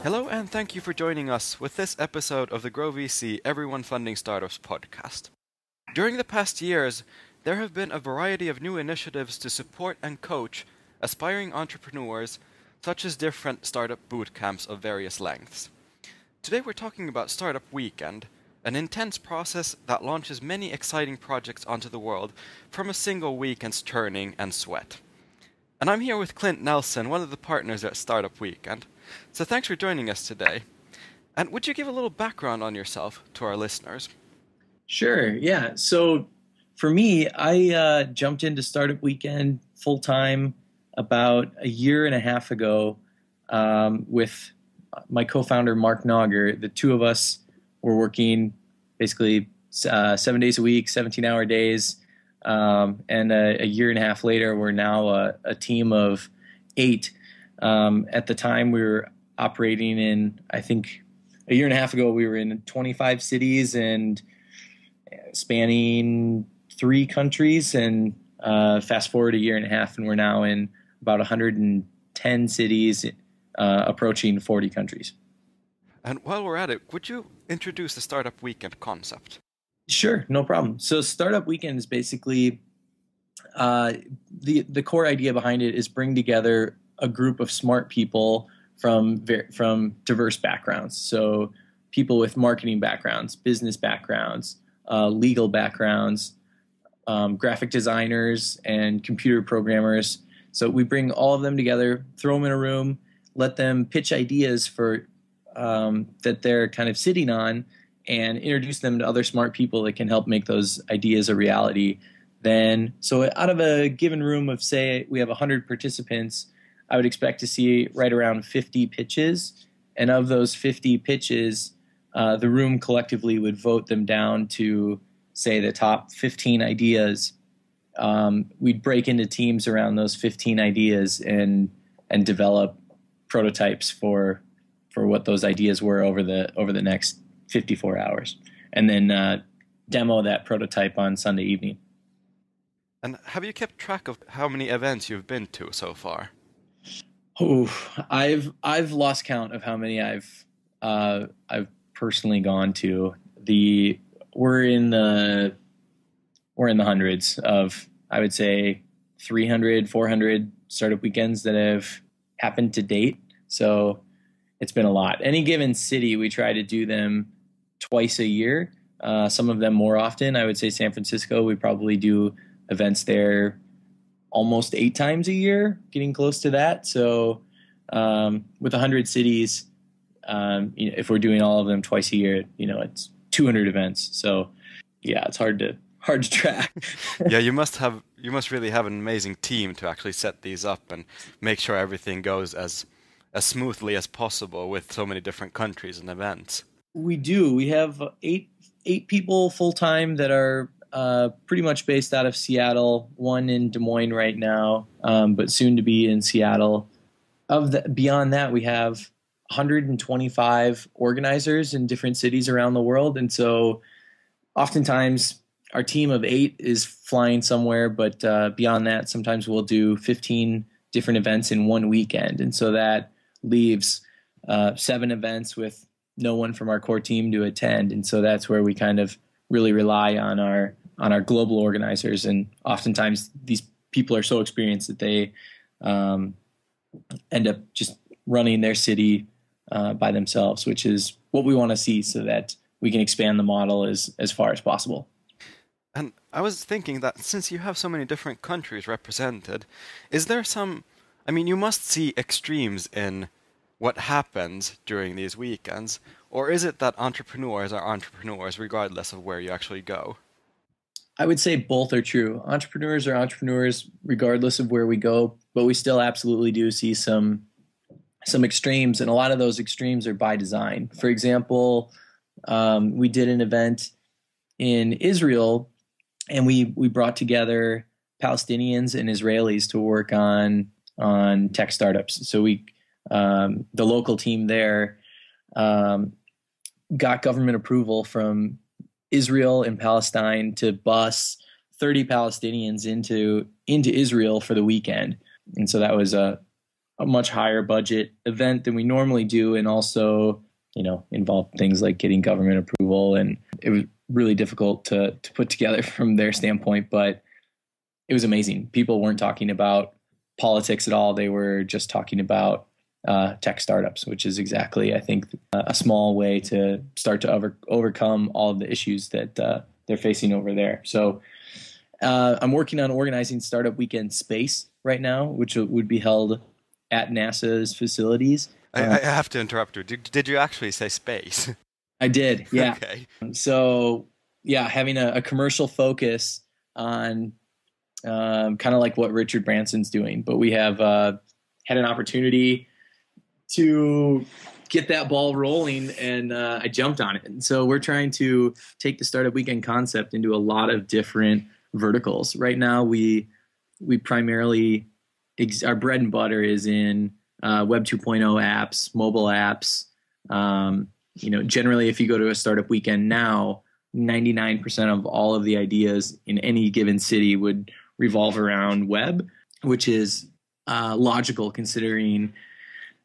Hello and thank you for joining us with this episode of the GrowVC Everyone Funding Startups podcast. During the past years, there have been a variety of new initiatives to support and coach aspiring entrepreneurs, such as different startup boot camps of various lengths. Today we're talking about Startup Weekend, an intense process that launches many exciting projects onto the world from a single weekend's churning and sweat. And I'm here with Clint Nelsen, one of the partners at Startup Weekend. So thanks for joining us today. And would you give a little background on yourself to our listeners? Sure, yeah. So for me, I jumped into Startup Weekend full-time about a year and a half ago with my co-founder, Mark Nogger. The two of us were working basically 7 days a week, 17-hour days. And a year and a half later, we're now a team of 8. At the time, we were operating in, I think, a year and a half ago, we were in 25 cities and spanning 3 countries. And fast forward a year and a half, and we're now in about 110 cities, approaching 40 countries. And while we're at it, would you introduce the Startup Weekend concept? Sure, no problem. So Startup Weekend is basically the core idea behind it is bring together a group of smart people from diverse backgrounds. So people with marketing backgrounds, business backgrounds, legal backgrounds, graphic designers, and computer programmers. So we bring all of them together, throw them in a room, let them pitch ideas for that they're kind of sitting on, and introduce them to other smart people that can help make those ideas a reality. Then, so out of a given room of, say, we have 100 participants, I would expect to see right around 50 pitches. And of those 50 pitches, the room collectively would vote them down to, say, the top 15 ideas. We'd break into teams around those 15 ideas and develop prototypes for what those ideas were over the next 54 hours, and then demo that prototype on Sunday evening. And have you kept track of how many events you've been to so far? Oh, I've lost count of how many I've personally gone to. We're in the hundreds of, I would say, 300, 400 startup weekends that have happened to date. So it's been a lot. Any given city, we try to do them twice a year. Some of them more often. I would say San Francisco, we probably do events there almost 8 times a year, getting close to that. So with 100 cities, if we're doing all of them twice a year, it's 200 events. So yeah, it's hard to track. Yeah, you must really have an amazing team to actually set these up and make sure everything goes as smoothly as possible with so many different countries and events. We do. We have eight people full-time that are pretty much based out of Seattle, one in Des Moines right now, but soon to be in Seattle. Beyond that, we have 125 organizers in different cities around the world. And so oftentimes our team of 8 is flying somewhere, but beyond that, sometimes we'll do 15 different events in one weekend. And so that leaves 7 events with no one from our core team to attend. And so that's where we kind of really rely on our global organizers. And oftentimes these people are so experienced that they end up just running their city by themselves, which is what we want to see so that we can expand the model as far as possible. And I was thinking that since you have so many different countries represented, is there you must see extremes in what happens during these weekends, or is it that entrepreneurs are entrepreneurs regardless of where you actually go? I would say both are true. Entrepreneurs are entrepreneurs regardless of where we go, but we still absolutely do see some extremes, and a lot of those extremes are by design. For example, we did an event in Israel, and we brought together Palestinians and Israelis to work on tech startups. So the local team there got government approval from Israel and Palestine to bus 30 Palestinians into Israel for the weekend. And so that was a much higher budget event than we normally do, and also, involved things like getting government approval, and it was really difficult to put together from their standpoint, but it was amazing. People weren't talking about politics at all. They were just talking about tech startups, which is exactly, I think, a small way to start to overcome all of the issues that they're facing over there. So I'm working on organizing Startup Weekend Space right now, which would be held at NASA's facilities. I have to interrupt you. Did you actually say space? I did, yeah. Okay. So, yeah, having a commercial focus on kind of like what Richard Branson's doing. But we have had an opportunity to get that ball rolling, and I jumped on it. And so we're trying to take the Startup Weekend concept into a lot of different verticals. Right now, we primarily, our bread and butter is in Web 2.0 apps, mobile apps. Generally, if you go to a Startup Weekend now, 99% of all of the ideas in any given city would revolve around web, which is logical considering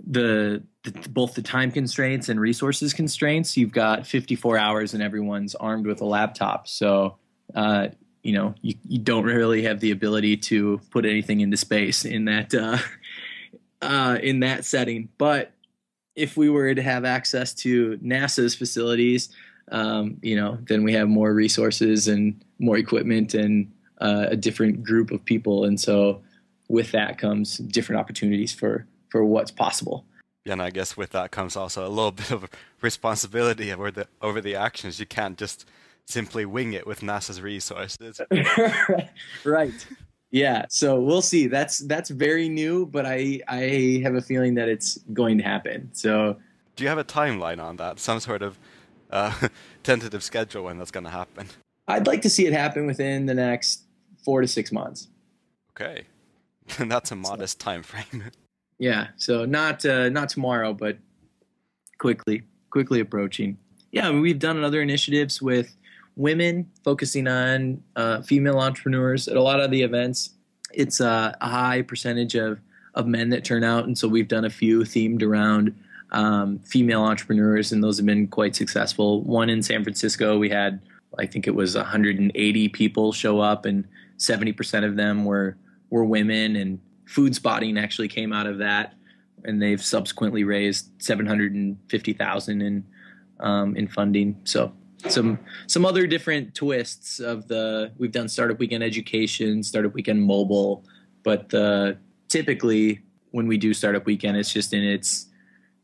both the time constraints and resources constraints. You've got 54 hours and everyone's armed with a laptop. So, you don't really have the ability to put anything into space in that setting. But if we were to have access to NASA's facilities, then we have more resources and more equipment and a different group of people. And so with that comes different opportunities for what's possible. Yeah, and I guess with that comes also a little bit of responsibility over the actions. You can't just simply wing it with NASA's resources. Right. Yeah. So we'll see. That's very new, but I have a feeling that it's going to happen. So do you have a timeline on that? Some sort of tentative schedule when that's going to happen? I'd like to see it happen within the next 4 to 6 months. Okay. That's a modest time frame. Yeah. So not tomorrow, but quickly approaching. Yeah. I mean, we've done other initiatives with women, focusing on female entrepreneurs at a lot of the events. It's a high percentage of men that turn out. And so we've done a few themed around female entrepreneurs, and those have been quite successful. One in San Francisco, we had, I think it was 180 people show up, and 70% of them were women, and food spotting actually came out of that. And they've subsequently raised $750,000 in funding. So some other different twists we've done Startup Weekend Education, Startup Weekend Mobile, but typically when we do Startup Weekend, it's just in its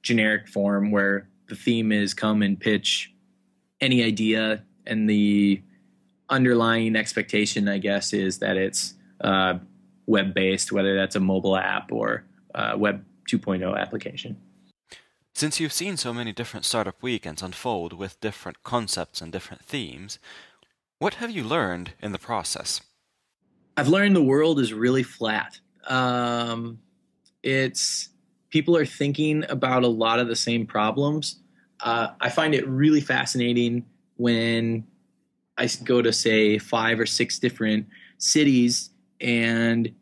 generic form where the theme is come and pitch any idea, and the underlying expectation, I guess, is that it's web-based, whether that's a mobile app or Web 2.0 application. Since you've seen so many different Startup Weekends unfold with different concepts and different themes, what have you learned in the process? I've learned the world is really flat. People are thinking about a lot of the same problems. I find it really fascinating when I go to, say, 5 or 6 different cities, and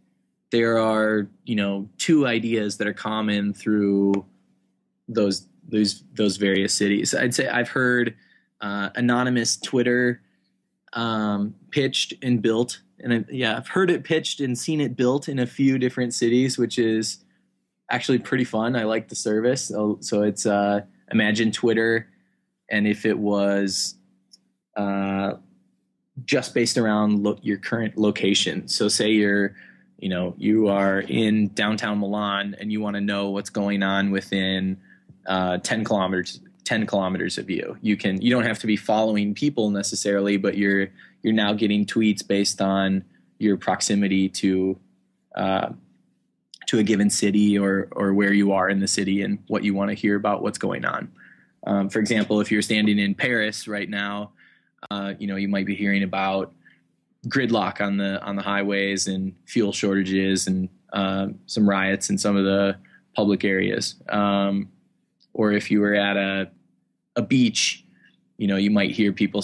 there are, 2 ideas that are common through those various cities. I'd say I've heard anonymous Twitter pitched and built, and I've heard it pitched and seen it built in a few different cities, which is actually pretty fun. I like the service. So it's imagine Twitter, and if it was just based around your current location. So say you are in downtown Milan and you want to know what's going on within 10 kilometers of you. You don't have to be following people necessarily, but you're now getting tweets based on your proximity to a given city or where you are in the city and what you want to hear about what's going on. For example, if you're standing in Paris right now, you might be hearing about gridlock on the highways and fuel shortages and some riots in some of the public areas. Or if you were at a beach, you might hear people